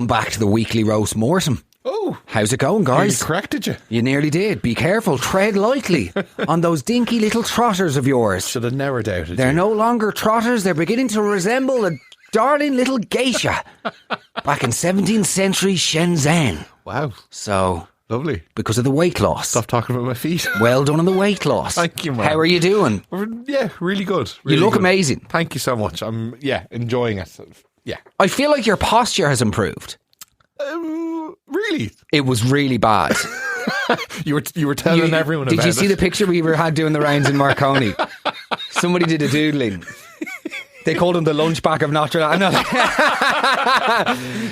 Welcome back to the weekly roast, Mortem. Oh, how's it going, guys? You corrected you. You nearly did. Be careful, tread lightly on those dinky little trotters of yours. Should have never doubted They're you. no longer trotters, they're beginning to resemble a darling little geisha back in 17th century Shenzhen. Wow. So, lovely. because of the weight loss. Stop talking about my feet. Well done on the weight loss. Thank you, man. How are you doing? Yeah, really good. You look good. amazing. Thank you so much. I'm enjoying it. Yeah. I feel like your posture has improved. Really? It was really bad. You were telling everyone about it. Did you see the picture we had doing the rounds in Marconi? Somebody did a doodling. They called him the lunchback of Notre Dame.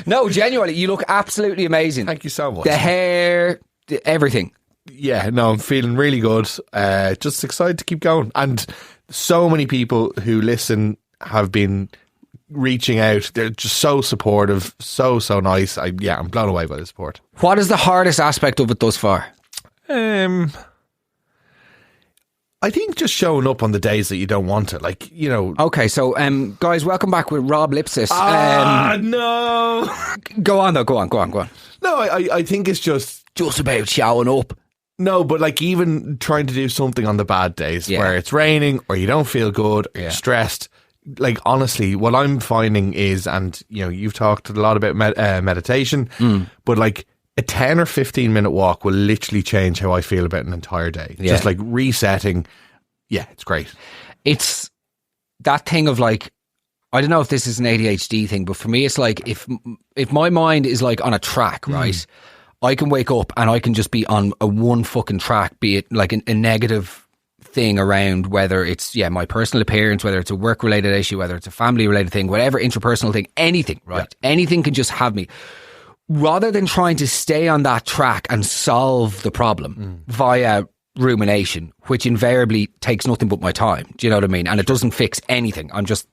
No, genuinely, you look absolutely amazing. Thank you so much. The hair, everything. Yeah, no, I'm feeling really good. Just excited to keep going. And so many people who listen have been reaching out. They're just so supportive, so nice. I'm blown away by the support. What is the hardest aspect of it thus far? I think just showing up on the days that you don't want it, like, you know. Okay, so guys, welcome back with Rob Lipsis. No. Go on though, go on. No, I think it's just about showing up. No, but like even trying to do something on the bad days where it's raining or you don't feel good or you're stressed. Like, honestly, what I'm finding is, and you know, you've talked a lot about meditation, but like a 10 or 15 minute walk will literally change how I feel about an entire day. Just like resetting. Yeah, it's great. It's that thing of like, I don't know if this is an ADHD thing, but for me, it's like if my mind is like on a track, right? I can wake up and I can just be on a one fucking track, be it like a negative thing around whether it's my personal appearance, whether it's a work related issue, whether it's a family related thing, whatever interpersonal thing, anything, right? Anything can just have me. Rather than trying to stay on that track and solve the problem via rumination, which invariably takes nothing but my time. Do you know what I mean? And it doesn't fix anything. I'm just,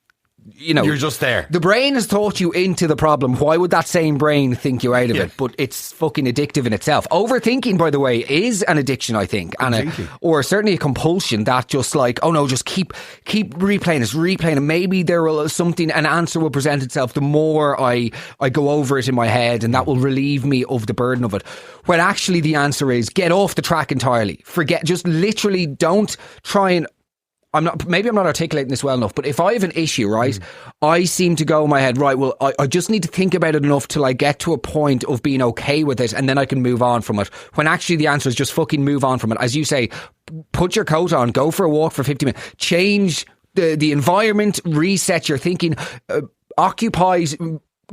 you know, you're just there. The brain has thought you into the problem. Why would that same brain think you out of it? But it's fucking addictive in itself. Overthinking, by the way, is an addiction, I think, and or certainly a compulsion that just like, oh no, just keep replaying it. Maybe there will an answer will present itself the more I go over it in my head, and that will relieve me of the burden of it. When actually the answer is get off the track entirely. Forget, just literally don't try and. Maybe I'm not articulating this well enough, but if I have an issue, right, I seem to go in my head, right, well, I just need to think about it enough till I get to a point of being okay with it, and then I can move on from it. When actually the answer is just fucking move on from it. As you say, put your coat on, go for a walk for 50 minutes, change the environment, reset your thinking,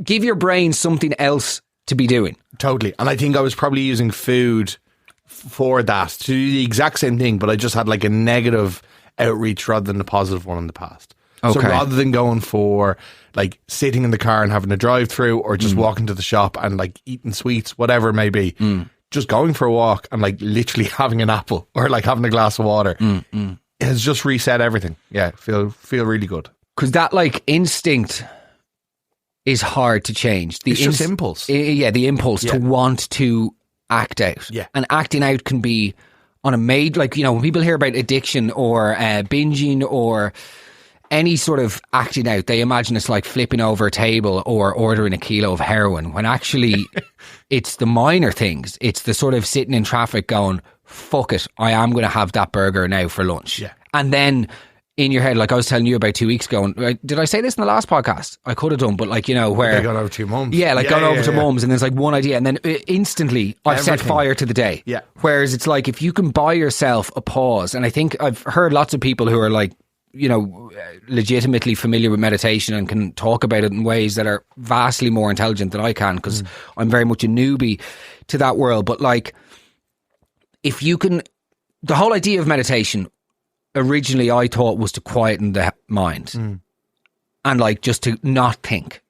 give your brain something else to be doing. Totally. And I think I was probably using food for that, to do the exact same thing, but I just had like a negative outreach rather than a positive one in the past. So rather than going for like sitting in the car and having a drive through or just walking to the shop and like eating sweets, whatever it may be, just going for a walk and like literally having an apple or like having a glass of water has just reset everything. Yeah, feel really good. Because that like instinct is hard to change. It's just impulse. The impulse to want to act out. Yeah. And acting out can be on a like, you know, when people hear about addiction or binging or any sort of acting out, they imagine it's like flipping over a table or ordering a kilo of heroin, when actually it's the minor things. It's the sort of sitting in traffic going, fuck it, I am going to have that burger now for lunch. Yeah. And then in your head, like I was telling you about 2 weeks ago, did I say this in the last podcast? I could have done, but like, you know, where... They got over to your mums. Yeah, like gone over to mums, and there's like one idea, and then instantly I've set fire to the day. Yeah. Whereas it's like, if you can buy yourself a pause, and I think I've heard lots of people who are like, you know, legitimately familiar with meditation and can talk about it in ways that are vastly more intelligent than I can, because I'm very much a newbie to that world. But like, if you can... The whole idea of meditation... originally I thought was to quieten the mind and like just to not think,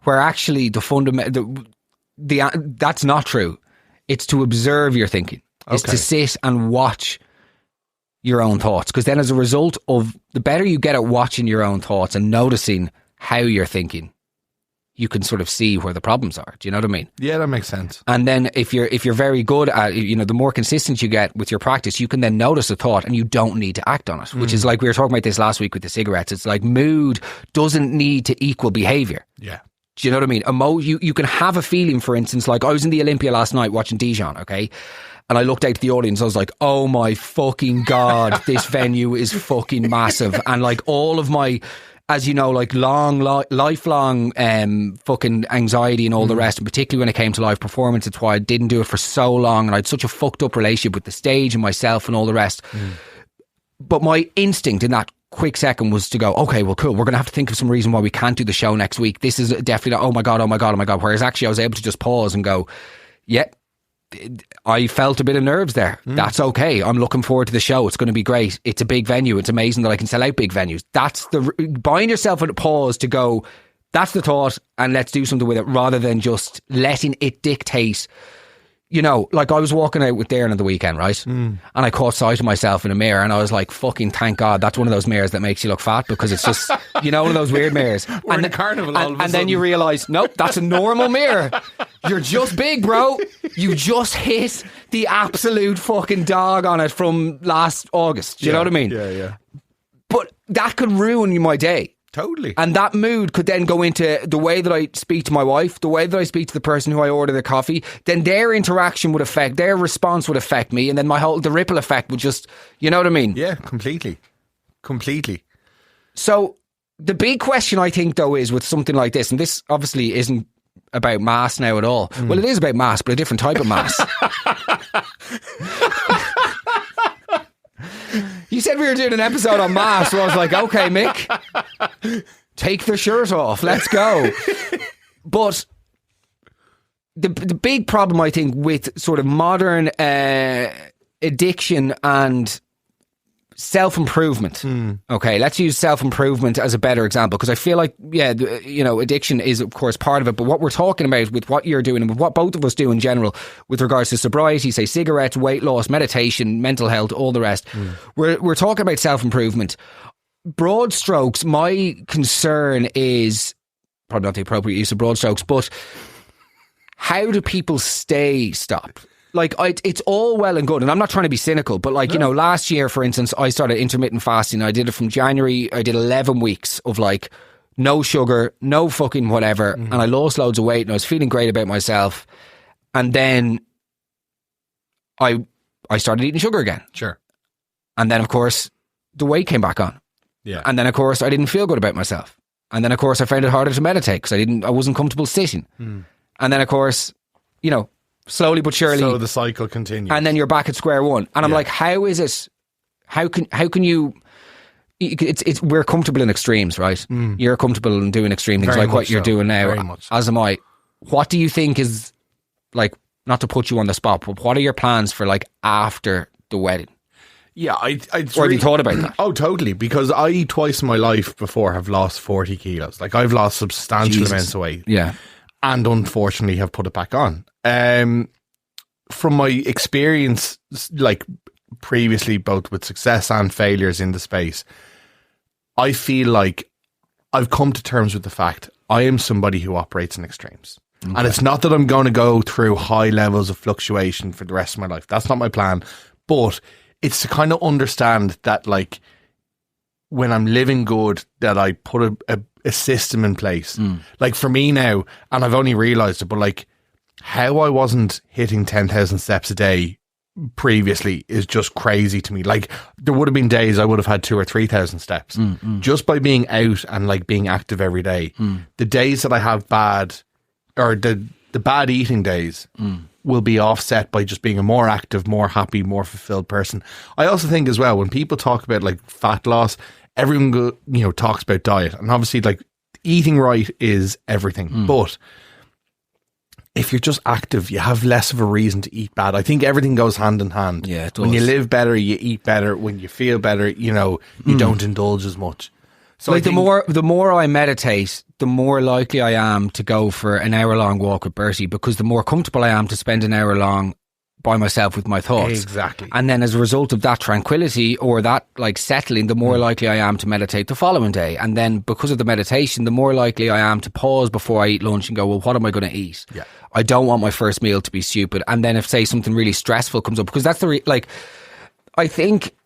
where actually the fundamental that's not true. It's to observe your thinking. It's to sit and watch your own thoughts, because then as a result of the better you get at watching your own thoughts and noticing how you're thinking, you can sort of see where the problems are. Do you know what I mean? Yeah, that makes sense. And then if you're very good at, you know, the more consistent you get with your practice, you can then notice a thought and you don't need to act on it, which is like we were talking about this last week with the cigarettes. It's like mood doesn't need to equal behavior. Yeah. Do you know what I mean? You can have a feeling, for instance, like I was in the Olympia last night watching Dijon, okay? And I looked out to the audience, I was like, oh my fucking God, this venue is fucking massive. And like all of my, as you know, like lifelong fucking anxiety and all the rest, and particularly when it came to live performance, it's why I didn't do it for so long, and I had such a fucked up relationship with the stage and myself and all the rest. But my instinct in that quick second was to go, okay, well, cool, we're going to have to think of some reason why we can't do the show next week. This is definitely not, oh my God, oh my God, oh my God. Whereas actually I was able to just pause and go, yeah, I felt a bit of nerves there. That's okay. I'm looking forward to the show. It's going to be great. It's a big venue. It's amazing that I can sell out big venues. That's buying yourself a pause to go, that's the thought, and let's do something with it, rather than just letting it dictate. You know, like I was walking out with Darren on the weekend, right? And I caught sight of myself in a mirror, and I was like, fucking thank God, that's one of those mirrors that makes you look fat, because it's just, you know, one of those weird mirrors. We're in a carnival all of a sudden. And then you realise, nope, that's a normal mirror. You're just big, bro. You just hit the absolute fucking dog on it from last August. Do you know what I mean? Yeah. But that could ruin my day. Totally. And that mood could then go into the way that I speak to my wife, the way that I speak to the person who I order the coffee. Then their interaction would affect, their response would affect me. And then the ripple effect would just, you know what I mean? Yeah, completely. So the big question, I think, though, is with something like this, and this obviously isn't about mass now at all. Well, it is about mass, but a different type of mass. You said we were doing an episode on mass, so I was like, okay, Mick, take the shirt off, let's go. But the big problem, I think, with sort of modern addiction and self-improvement. Okay, let's use self-improvement as a better example, because I feel like, yeah, you know, addiction is of course part of it, but what we're talking about with what you're doing and with what both of us do in general with regards to sobriety, say cigarettes, weight loss, meditation, mental health, all the rest, we're talking about self-improvement. Broad strokes, my concern is probably not the appropriate use of broad strokes, but how do people stay stopped? Like, it's all well and good, and I'm not trying to be cynical, but like, you know, last year, for instance, I started intermittent fasting. I did it from January. I did 11 weeks of like no sugar, no fucking whatever, and I lost loads of weight, and I was feeling great about myself. And then I started eating sugar again. Sure. And then, of course, the weight came back on. Yeah. And then, of course, I didn't feel good about myself. And then, of course, I found it harder to meditate because I wasn't comfortable sitting. And then, of course, you know, slowly but surely. So the cycle continues. And then you're back at square one. And I'm like, how is it? How can you? We're comfortable in extremes, right? You're comfortable in doing extreme things like what you're doing now. As am I. What do you think is, like, not to put you on the spot, but what are your plans for like after the wedding? Yeah, or have you thought about that? Oh, totally. Because I twice in my life before have lost 40 kilos. Like, I've lost substantial amounts of weight. Yeah. And unfortunately have put it back on. From my experience, like previously, both with success and failures in the space, I feel like I've come to terms with the fact I am somebody who operates in extremes. Okay. And it's not that I'm going to go through high levels of fluctuation for the rest of my life. That's not my plan. But it's to kind of understand that, like, when I'm living good, that I put a system in place. Like, for me now, and I've only realised it, but like, how I wasn't hitting 10,000 steps a day previously is just crazy to me. Like, there would have been days I would have had 2,000 or 3,000 steps just by being out and like being active every day. The days that I have bad, or the bad eating days, will be offset by just being a more active, more happy, more fulfilled person. I also think as well, when people talk about like fat loss, everyone talks about diet, and obviously like eating right is everything. But if you're just active, you have less of a reason to eat bad. I think everything goes hand in hand. Yeah, it does. When you live better, you eat better. When you feel better, you don't indulge as much. So like, the more I meditate, the more likely I am to go for an hour-long walk with Bertie, because the more comfortable I am to spend an hour long by myself with my thoughts. Exactly. And then as a result of that tranquility or that like settling, the more likely I am to meditate the following day. And then because of the meditation, the more likely I am to pause before I eat lunch and go, well, what am I going to eat? Yeah. I don't want my first meal to be stupid. And then if, say, something really stressful comes up, because that's I think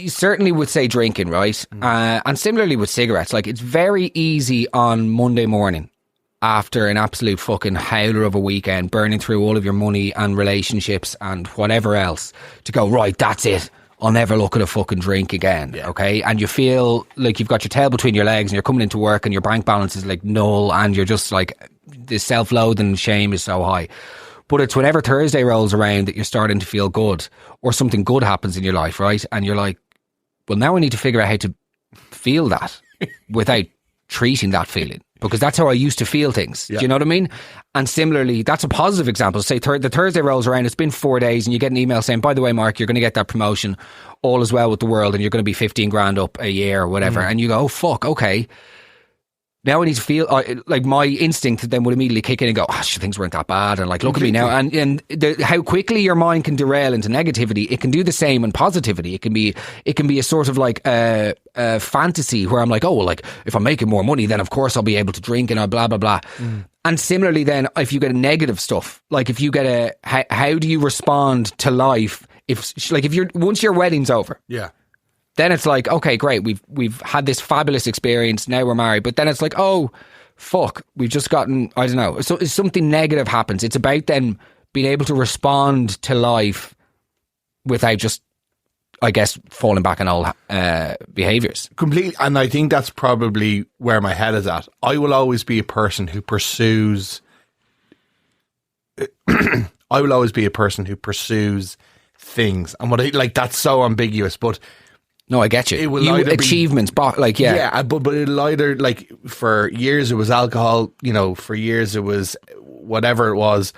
certainly with, say, drinking, right? And similarly with cigarettes, like, it's very easy on Monday morning after an absolute fucking howler of a weekend, burning through all of your money and relationships and whatever else, to go, right, that's it. I'll never look at a fucking drink again, okay? And you feel like you've got your tail between your legs and you're coming into work and your bank balance is like null and you're just like, the self-loathing and shame is so high. But it's whenever Thursday rolls around that you're starting to feel good or something good happens in your life, right? And you're like, well, now I need to figure out how to feel that without treating that feeling. Because that's how I used to feel things. Do you know what I mean? And similarly, that's a positive example. Say the Thursday rolls around, it's been 4 days and you get an email saying, by the way, Mark, you're going to get that promotion. All is well with the world and you're going to be 15 grand up a year or whatever. And you go, oh, fuck, okay. Now I need to feel like my instinct then would immediately kick in and go, things weren't that bad. And like, look at me now. And how quickly your mind can derail into negativity. It can do the same in positivity. It can be a sort of like a fantasy where I'm like, oh, well, like if I'm making more money, then of course I'll be able to drink and blah, blah, blah. And similarly then, if you get a negative stuff, like if you get how do you respond to life? Once your wedding's over. Yeah. Then it's like, okay, great, we've had this fabulous experience, now we're married. But then it's like, oh, fuck, we've just gotten, I don't know. So if something negative happens, it's about then being able to respond to life without just, I guess, falling back on old behaviours. Completely. And I think that's probably where my head is at. I will always be a person who pursues... things. And that's so ambiguous, but... No, I get you. Achievements, but yeah, but it'll either, like, for years it was alcohol, for years it was whatever it was.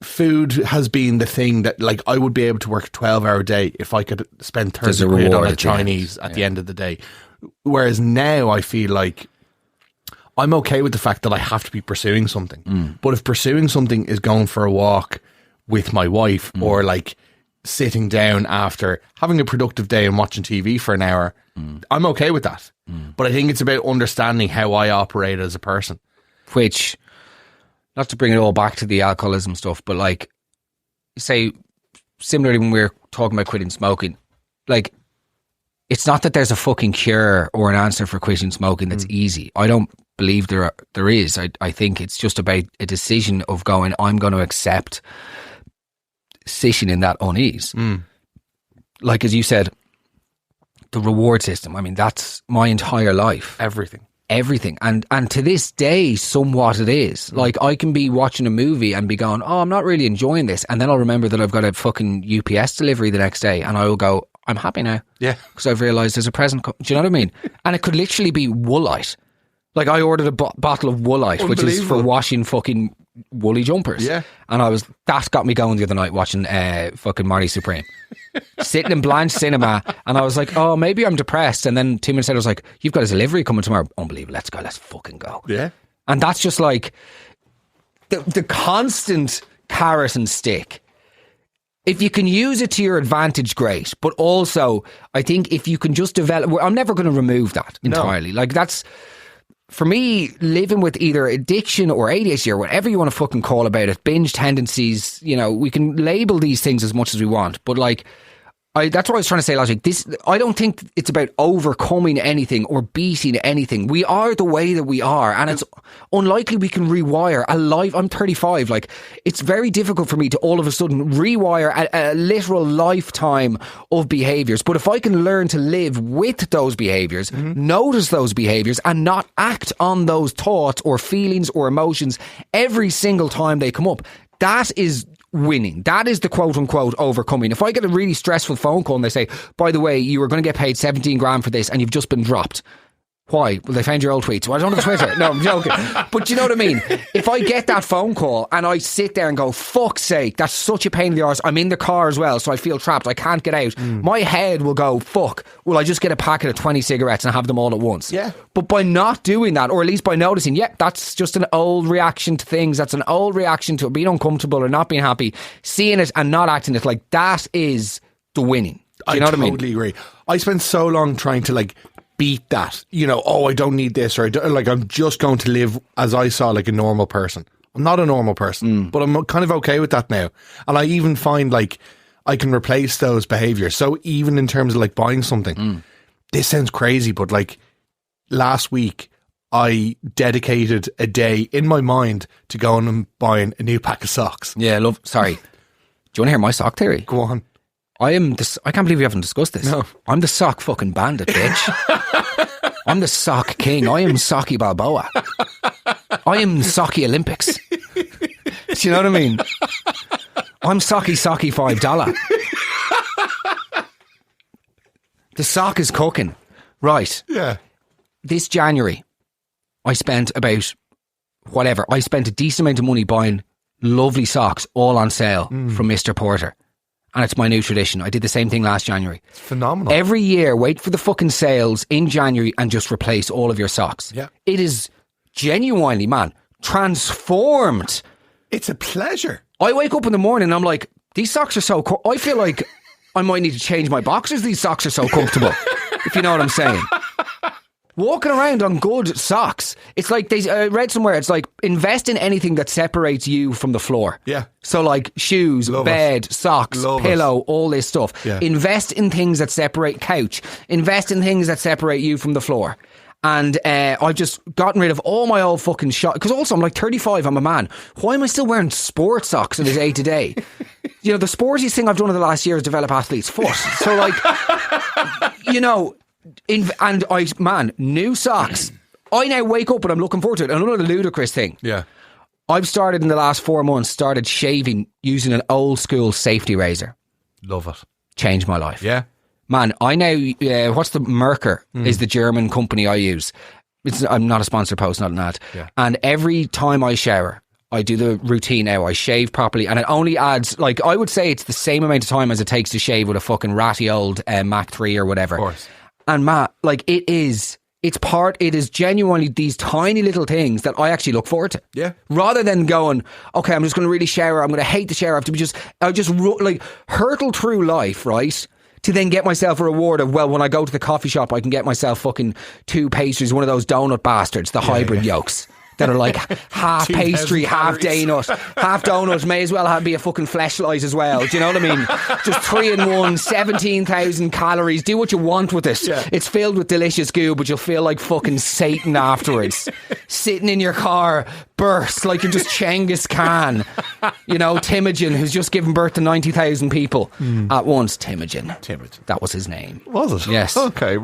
Food has been the thing that, like, I would be able to work a 12-hour day if I could spend 30 quid on a Chinese at the end of the day. Whereas now I feel like I'm okay with the fact that I have to be pursuing something. But if pursuing something is going for a walk with my wife or, like, sitting down after having a productive day and watching TV for an hour, I'm okay with that. But I think it's about understanding how I operate as a person. Which, not to bring it all back to the alcoholism stuff, but like, say, similarly when we were talking about quitting smoking, like, it's not that there's a fucking cure or an answer for quitting smoking that's easy. I don't believe there is. I think it's just about a decision of going, I'm going to accept sitting in that unease. Like, as you said, the reward system, I mean, that's my entire life. Everything. And to this day, somewhat it is. Like, I can be watching a movie and be going, oh, I'm not really enjoying this. And then I'll remember that I've got a fucking UPS delivery the next day and I will go, I'm happy now. Yeah. Because I've realised there's a present. Do you know what I mean? And it could literally be Woolite. Like, I ordered a bottle of Woolite, which is for washing fucking woolly jumpers. Yeah. And that got me going the other night watching fucking Marty Supreme. Sitting in Blanche Cinema, and I was like, oh, maybe I'm depressed. And then 2 minutes later I was like, you've got a delivery coming tomorrow. Unbelievable, let's go, let's fucking go. Yeah. And that's just like the constant carrot and stick. If you can use it to your advantage, great. But also, I think if you can just develop, I'm never going to remove that entirely. No. Like, that's, for me, living with either addiction or ADHD or whatever you want to fucking call about it, binge tendencies, we can label these things as much as we want. But like, that's what I was trying to say last week. I don't think it's about overcoming anything or beating anything. We are the way that we are, and it's unlikely we can rewire a life. I'm 35. Like, it's very difficult for me to all of a sudden rewire a literal lifetime of behaviours. But if I can learn to live with those behaviours, notice those behaviours, and not act on those thoughts or feelings or emotions every single time they come up, that is winning. That is the quote unquote overcoming. If I get a really stressful phone call and they say, by the way, you were going to get paid 17 grand for this and you've just been dropped. Why? Well, they found your old tweets. Well, I don't have Twitter. No, I'm joking. But you know what I mean? If I get that phone call and I sit there and go, fuck's sake, that's such a pain in the arse. I'm in the car as well, so I feel trapped. I can't get out. My head will go, fuck, will I just get a packet of 20 cigarettes and have them all at once? Yeah. But by not doing that, or at least by noticing, that's just an old reaction to things. That's an old reaction to being uncomfortable or not being happy. Seeing it and not acting it, like, that is the winning. Do you know what I mean? I totally agree. I spent so long trying to, like, beat that, I don't need this, or I'm just going to live as I saw, like, a normal person. I'm not a normal person, but I'm kind of okay with that now. And I even find, like, I can replace those behaviours. So even in terms of, like, buying something, this sounds crazy, but, like, last week I dedicated a day in my mind to going and buying a new pack of socks. Yeah, sorry. Do you want to hear my sock theory? Go on. I can't believe we haven't discussed this. No. I'm the sock fucking bandit, bitch. I'm the sock king. I am Socky Balboa. I am Socky Olympics. Do you know what I mean? I'm Socky $5. The sock is cooking. Right. Yeah. This January, I spent about whatever. I spent a decent amount of money buying lovely socks, all on sale from Mr. Porter. And it's my new tradition. I did the same thing last January. It's phenomenal. Every year, wait for the fucking sales in January and just replace all of your socks. Yeah. It is genuinely, man, transformed. It's a pleasure. I wake up in the morning and I'm like, these socks are so I feel like I might need to change my boxers. These socks are so comfortable. If you know what I'm saying. Walking around on good socks. It's like, I read somewhere, it's like invest in anything that separates you from the floor. Yeah. So like shoes, Love bed, it. socks, Love pillow, all this stuff. Yeah. Invest in things that separate couch. Invest in things that separate you from the floor. And I've just gotten rid of all my old fucking shot. Because also I'm like 35, I'm a man. Why am I still wearing sports socks in the day to day? You know, the sportiest thing I've done in the last year is develop athlete's foot. So like, you know, new socks. I now wake up and I'm looking forward to it. And another ludicrous thing. Yeah. I've started in the last 4 months, started shaving using an old school safety razor. Love it. Changed my life. Yeah. Man, I now, what's the Merker is the German company I use. I'm not a sponsor post, not an ad. Yeah. And every time I shower, I do the routine now. I shave properly and it only adds, like, I would say it's the same amount of time as it takes to shave with a fucking ratty old Mach 3 or whatever. Of course. And Matt, like, it is genuinely these tiny little things that I actually look forward to. Yeah. Rather than going, okay, I'm just going to really shower. I'm going to hate the shower. I just like hurtle through life, right? To then get myself a reward of, well, when I go to the coffee shop, I can get myself fucking 2 pastries, one of those donut bastards, the hybrid yolks. That are like half pastry, half donut. Half donut may as well be a fucking fleshlight as well. Do you know what I mean? Just 3 in 1, 17,000 calories. Do what you want with it. Yeah. It's filled with delicious goo, but you'll feel like fucking Satan afterwards. Sitting in your car, burst like you're just Genghis Khan. You know, Timogen, who's just given birth to 90,000 people at once. Timogen. That was his name. Was it? Yes. Okay.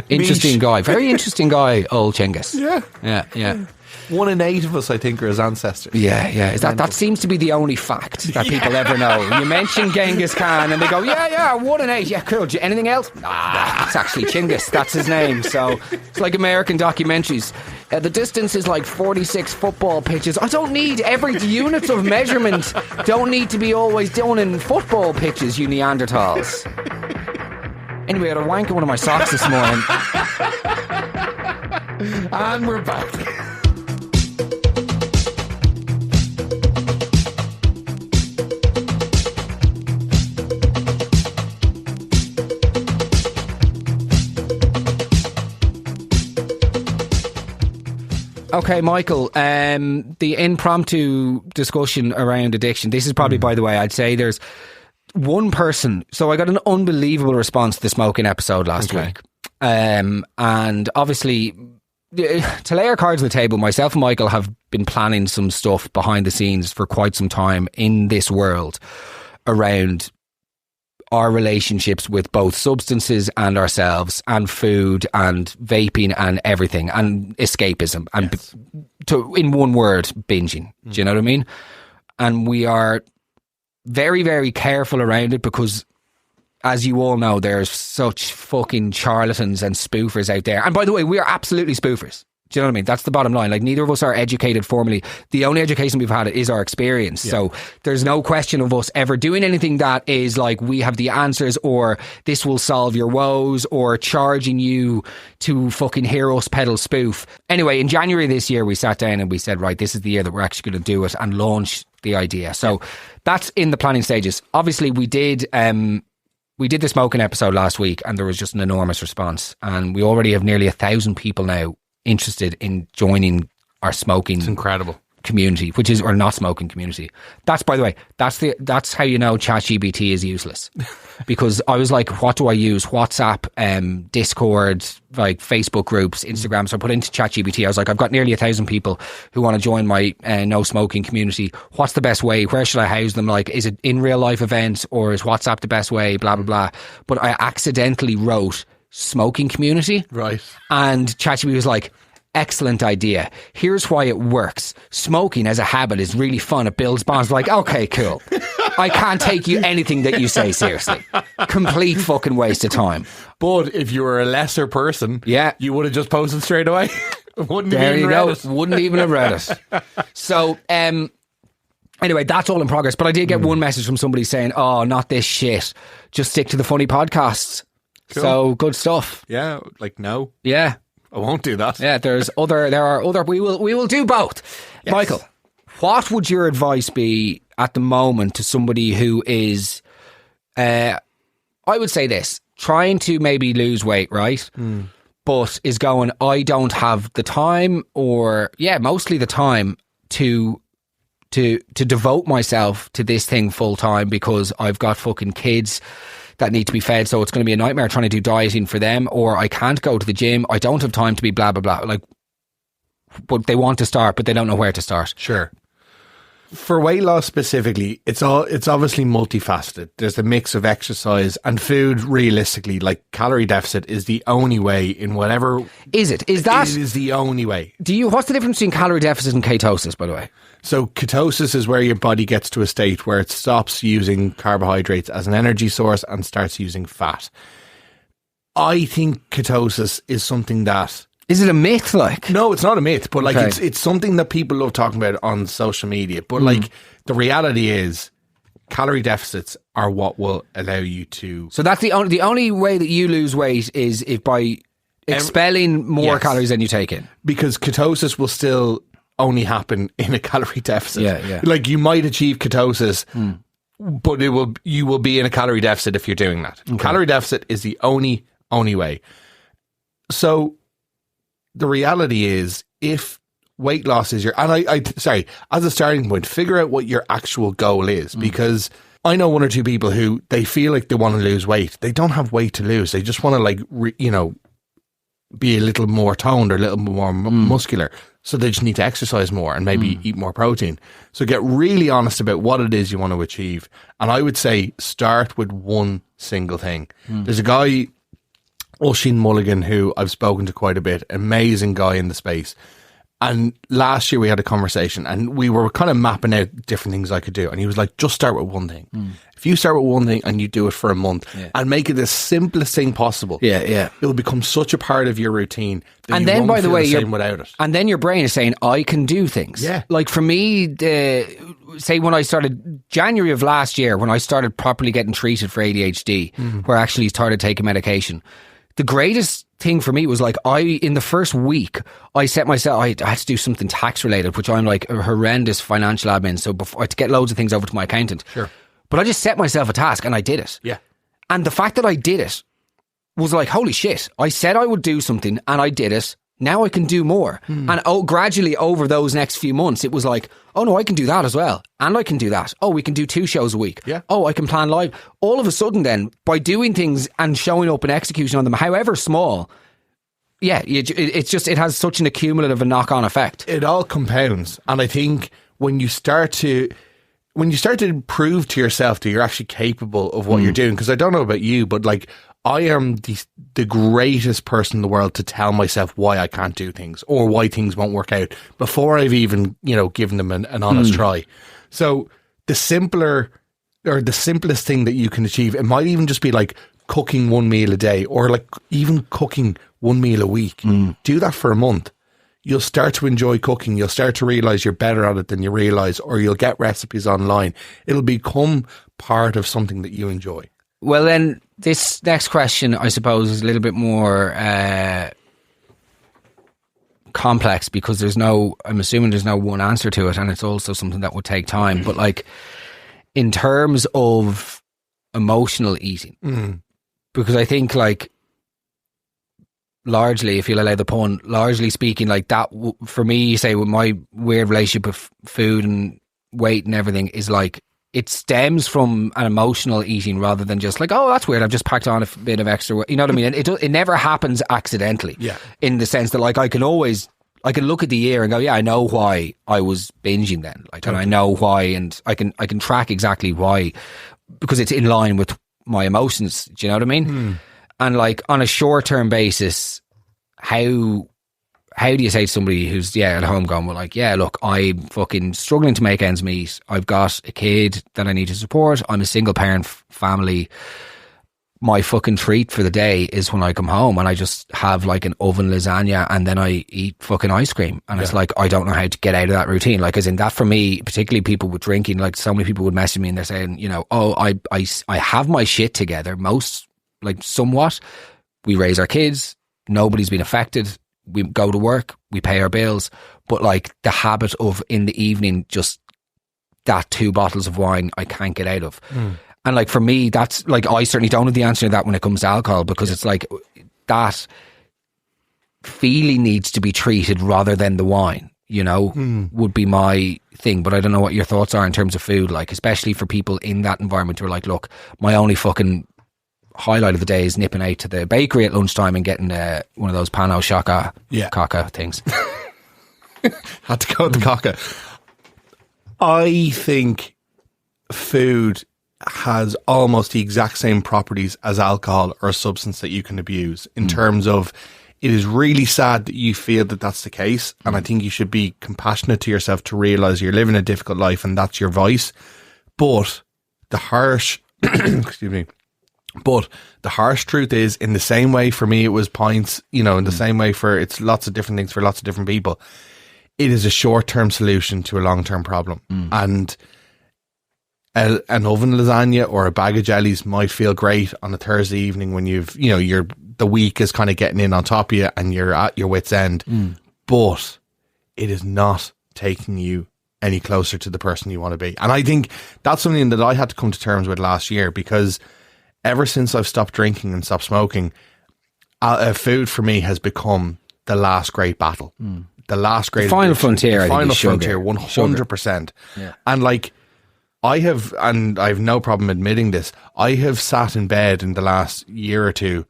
Interesting guy. Very interesting guy, old Genghis. Yeah. Yeah. 1 in 8 of us, I think, are his ancestors. Yeah. That seems to be the only fact that people ever know. You mention Genghis Khan and they go, yeah, 1 in 8. Yeah, cool. Anything else? Nah, it's actually Chinggis. That's his name. So it's like American documentaries. The distance is like 46 football pitches. I don't need every unit of measurement. Don't need to be always done in football pitches, you Neanderthals. Anyway, I had a wank in one of my socks this morning. And we're back. Okay, Michael, the impromptu discussion around addiction. This is probably, by the way, I'd say there's one person. So I got an unbelievable response to the smoking episode last week. And obviously, to lay our cards on the table, myself and Michael have been planning some stuff behind the scenes for quite some time in this world around our relationships with both substances and ourselves and food and vaping and everything and escapism and in one word, binging. Do you know what I mean? And we are very, very careful around it because, as you all know, there's such fucking charlatans and spoofers out there. And by the way, we are absolutely spoofers. Do you know what I mean? That's the bottom line. Like, neither of us are educated formally. The only education we've had is our experience. Yeah. So there's no question of us ever doing anything that is like, we have the answers or this will solve your woes or charging you to fucking hear us peddle spoof. Anyway, in January this year, we sat down and we said, right, this is the year that we're actually going to do it and launch the idea. So that's in the planning stages. Obviously, we did the smoking episode last week and there was just an enormous response. And we already have nearly 1,000 people now interested in joining our smoking. It's incredible. community, which is, or not smoking community. That's, by the way, that's how you know ChatGPT is useless. Because I was like, what do I use? WhatsApp, Discord, like Facebook groups, Instagram. So I put into ChatGPT. I was like, I've got nearly 1,000 people who want to join my no smoking community. What's the best way? Where should I house them? Like, is it in real life events, or is WhatsApp the best way? Blah, blah, blah. But I accidentally wrote smoking community. Right. And ChatGPT was like, excellent idea. Here's why it works. Smoking as a habit is really fun. It builds bonds. Like, okay, cool. I can't take you anything that you say seriously. Complete fucking waste of time. But if you were a lesser person, you would have just posted straight away. Wouldn't even read it. Wouldn't even have read it. So, anyway, that's all in progress. But I did get one message from somebody saying, "Oh, not this shit. Just stick to the funny podcasts." Cool. So good stuff. Yeah, like no. Yeah. I won't do that. Yeah, there are other, we will do both. Yes. Michael, what would your advice be at the moment to somebody who is, I would say this, trying to maybe lose weight, right? But is going, I don't have the time, or mostly the time to devote myself to this thing full time because I've got fucking kids that need to be fed, so it's going to be a nightmare trying to do dieting for them, or I can't go to the gym, I don't have time to be blah blah blah, like, but they want to start but they don't know where to start. Sure. For weight loss specifically, it's obviously multifaceted. There's a mix of exercise and food. Realistically, like, calorie deficit is the only way in whatever. Is it is the only way. What's the difference between calorie deficit and ketosis, by the way? So ketosis is where your body gets to a state where it stops using carbohydrates as an energy source and starts using fat. I think ketosis is something that... Is it a myth, like? No, it's not a myth, but like, it's something that people love talking about on social media. But like, the reality is, calorie deficits are what will allow you to... So that's the only way that you lose weight is if by expelling more calories than you take in. Because ketosis will still only happen in a calorie deficit. Yeah. Like, you might achieve ketosis, but you will be in a calorie deficit if you're doing that. Okay. Calorie deficit is the only way. So the reality is, if weight loss is your, and sorry, as a starting point, figure out what your actual goal is, because I know one or two people who, they feel like they want to lose weight. They don't have weight to lose. They just want to, like, be a little more toned or a little more muscular. So they just need to exercise more and maybe eat more protein. So get really honest about what it is you want to achieve. And I would say start with one single thing. There's a guy, Oisin Mulligan, who I've spoken to quite a bit, amazing guy in the space. And last year we had a conversation and we were kind of mapping out different things I could do. And he was like, just start with one thing. If you start with one thing and you do it for a month and make it the simplest thing possible, it will become such a part of your routine that and you then, won't by the feel way, the same without it. And then your brain is saying, I can do things. Yeah. Like, for me, say when I started, January of last year, when I started properly getting treated for ADHD, where I actually started taking medication, the greatest thing for me was, like, in the first week, I set myself, I had to do something tax related, which I'm like a horrendous financial admin. So before, I had to get loads of things over to my accountant. Sure. But I just set myself a task and I did it. Yeah. And the fact that I did it was like, holy shit, I said I would do something and I did it. Now I can do more. And gradually over those next few months, it was like, oh no, I can do that as well. And I can do that. Oh, we can do 2 shows a week. Yeah. Oh, I can plan live. All of a sudden then, by doing things and showing up and execution on them, however small, it has such an accumulative and knock-on effect. It all compounds. And I think when you start to prove to yourself that you're actually capable of what you're doing, because I don't know about you, but like, I am the greatest person in the world to tell myself why I can't do things or why things won't work out before I've even, given them an honest try. So the simplest thing that you can achieve, it might even just be like cooking 1 meal a day, or like even cooking 1 meal a week. Do that for a month. You'll start to enjoy cooking. You'll start to realize you're better at it than you realize, or you'll get recipes online. It'll become part of something that you enjoy. Well, then, this next question, I suppose, is a little bit more complex, because I'm assuming there's no one answer to it, and it's also something that would take time. But, like, in terms of emotional eating, because I think, like, largely, if you'll allow the pun, largely speaking, like that, for me, say, with my weird relationship with food and weight and everything, is like, it stems from an emotional eating rather than just like, oh, that's weird, I've just packed on a bit of extra weight. You know what I mean? And it never happens accidentally. Yeah. In the sense that, like, I can look at the year and go, yeah, I know why I was binging then. Like, and I know why, and I can track exactly why, because it's in line with my emotions. Do you know what I mean? And like, on a short-term basis, how do you say to somebody who's at home going, well, like, yeah, look, I'm fucking struggling to make ends meet. I've got a kid that I need to support. I'm a single parent family. My fucking treat for the day is when I come home and I just have like an oven lasagna and then I eat fucking ice cream. And it's like, I don't know how to get out of that routine. Like, as in that, for me, particularly people with drinking, like, so many people would message me and they're saying, you know, oh, I have my shit together, somewhat. We raise our kids. Nobody's been affected. We go to work. We pay our bills. But like, the habit of in the evening, just that 2 bottles of wine, I can't get out of. And like, for me, that's like, I certainly don't have the answer to that when it comes to alcohol, because it's like, that feeling needs to be treated rather than the wine, you know, would be my thing. But I don't know what your thoughts are in terms of food, like, especially for people in that environment who are like, look, my only fucking highlight of the day is nipping out to the bakery at lunchtime and getting one of those pano shaka caca things. Had to go with the caca. I think food has almost the exact same properties as alcohol or a substance that you can abuse, in terms of, it is really sad that you feel that that's the case. And I think you should be compassionate to yourself to realise you're living a difficult life and that's your vice. But the harsh, excuse me, but the harsh truth is, in the same way for me it was pints, you know, in the same way for, it's lots of different things for lots of different people, it is a short-term solution to a long-term problem. And an oven lasagna or a bag of jellies might feel great on a Thursday evening when the week is kind of getting in on top of you and you're at your wit's end. But it is not taking you any closer to the person you want to be. And I think that's something that I had to come to terms with last year, because ever since I've stopped drinking and stopped smoking, food for me has become the last great battle. The last great final frontier. The final frontier, 100%. Yeah. And like, I have no problem admitting this, I have sat in bed in the last year or two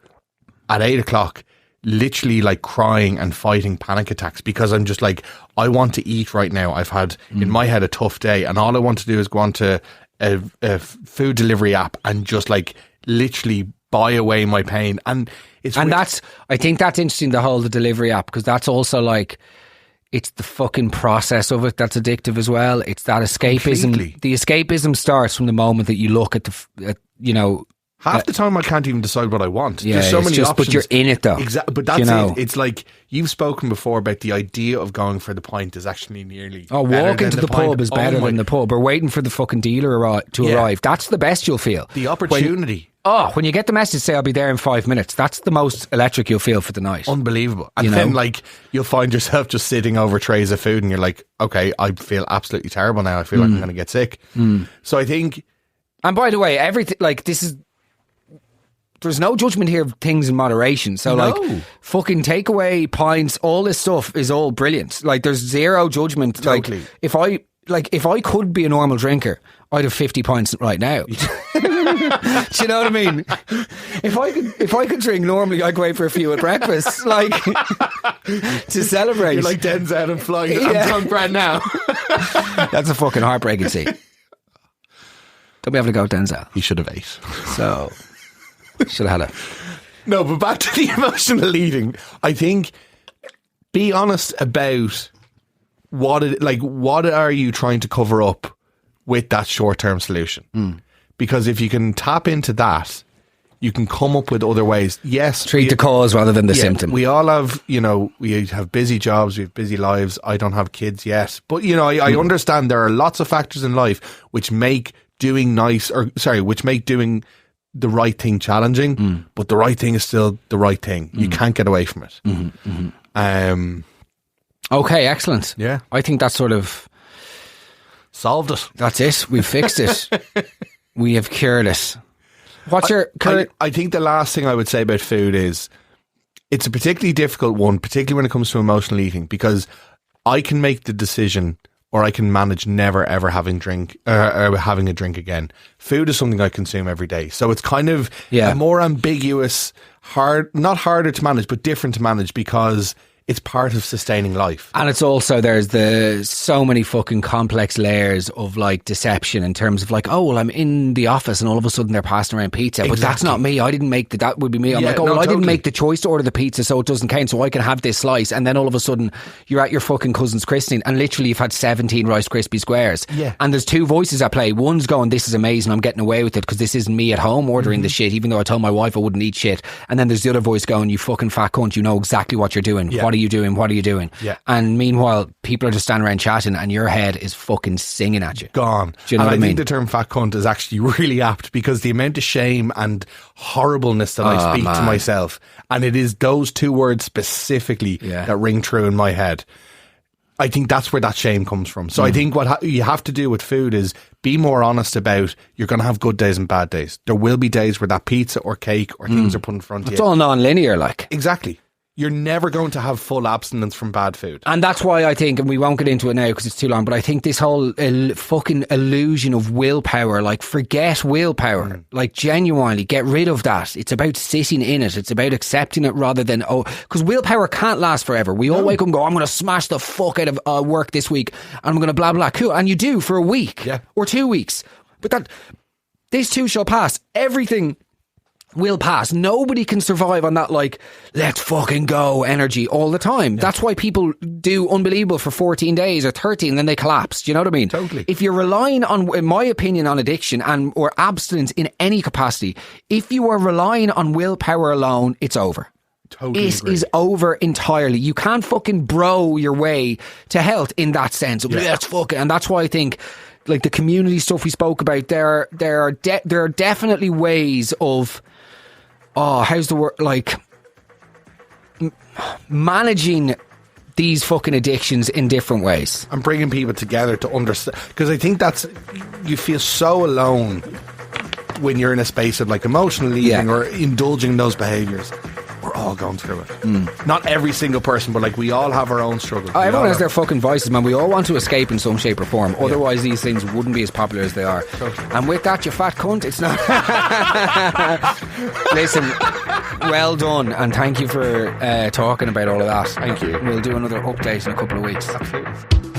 at 8 o'clock, literally like crying and fighting panic attacks, because I'm just like, I want to eat right now. I've had in my head a tough day, and all I want to do is go on to a food delivery app and just like literally buy away my pain. And I think that's interesting, the delivery app, because that's also like, it's the fucking process of it that's addictive as well. It's that escapism. Completely. The escapism starts from the moment that you look at half the time I can't even decide what I want. Yeah, there's so many options. But you're in it though. Exactly. But that's it. It's like, you've spoken before about the idea of going for the pint is actually nearly walking to the pub is better than the pub, or waiting for the fucking dealer to arrive. That's the best you'll feel. The opportunity. When you get the message, say, I'll be there in 5 minutes, that's the most electric you'll feel for the night. Unbelievable. And then like, you'll find yourself just sitting over trays of food and you're like, okay, I feel absolutely terrible now. I feel like I'm going to get sick. So I think... And by the way, everything, like, there's no judgment here of things in moderation. So like, fucking takeaway, pints, all this stuff is all brilliant. Like, there's zero judgment. Totally. Like, if I could be a normal drinker, I'd have 50 pints right now. Do you know what I mean? If I could drink normally, I'd go out for a few at breakfast, like, to celebrate. You're like Denzel and flying. I'm drunk right now. That's a fucking heartbreaking scene. Don't be able to go with Denzel. He should have ate. So, should have had it. No, but back to the emotional eating. I think, be honest about what are you trying to cover up with that short-term solution? Because if you can tap into that, you can come up with other ways. Yes, treat the cause rather than the symptom. We all have, we have busy jobs, we have busy lives. I don't have kids yet, but I understand there are lots of factors in life which make doing the right thing challenging, but the right thing is still the right thing. You can't get away from it. Okay, excellent. Yeah. I think that's sort of solved it. That's it. We've fixed it. We have cured it. What's your current... I think the last thing I would say about food is It's a particularly difficult one, particularly when it comes to emotional eating, because I can make the decision, or I can manage never ever having having a drink again. Food is something I consume every day, so it's kind of a more ambiguous, not harder to manage, but different to manage, because it's part of sustaining life. And it's also, there's so many fucking complex layers of like deception in terms of like, oh, well, I'm in the office and all of a sudden they're passing around pizza. But that's not me. I didn't make that would be me. I'm like, oh, well, I didn't make the choice to order the pizza, so it doesn't count, so I can have this slice. And then all of a sudden you're at your fucking cousin's christening and literally you've had 17 Rice Krispie squares. Yeah. And there's two voices at play. One's going, this is amazing, I'm getting away with it because this isn't me at home ordering the shit, even though I told my wife I wouldn't eat shit. And then there's the other voice going, you fucking fat cunt, you know exactly what you're doing. What are you doing? What are you doing? Yeah. And meanwhile, people are just standing around chatting and your head is fucking singing at you. Gone. Do you know what I mean? think the term fat cunt is actually really apt, because the amount of shame and horribleness that I speak to myself, and it is those two words specifically that ring true in my head. I think that's where that shame comes from. So I think what you have to do with food is be more honest about, you're going to have good days and bad days. There will be days where that pizza or cake or things are put in front of you. It's all non-linear, like. Exactly. You're never going to have full abstinence from bad food. And that's why I think, and we won't get into it now because it's too long, but I think this whole fucking illusion of willpower, like forget willpower, like genuinely get rid of that. It's about sitting in it. It's about accepting it rather than, because willpower can't last forever. We all wake up and go, I'm going to smash the fuck out of work this week and I'm going to blah, blah, cool. And you do for a week or 2 weeks. But this too shall pass. Everything will pass. Nobody can survive on that, like, let's fucking go energy all the time. That's why people do unbelievable for 14 days or 13 and then they collapse. Do you know what I mean? Totally. If you're relying on, in my opinion, on addiction or abstinence in any capacity, if you are relying on willpower alone, it's over. Totally it is over entirely. You can't fucking bro your way to health in that sense. Let's fucking, and that's why I think, like the community stuff we spoke about, there are definitely ways of, how's the word, like managing these fucking addictions in different ways and bringing people together to understand, because I think that's, you feel so alone when you're in a space of like emotional eating or indulging in those behaviours. We're all going through it. Not every single person, but like we all have our own struggles. Everyone has their fucking vices, man. We all want to escape in some shape or form. Otherwise these things wouldn't be as popular as they are. Totally. And with that, you fat cunt, it's not. Listen, well done, and thank you for talking about all of that. Thank you. We'll do another update in a couple of weeks. Absolutely.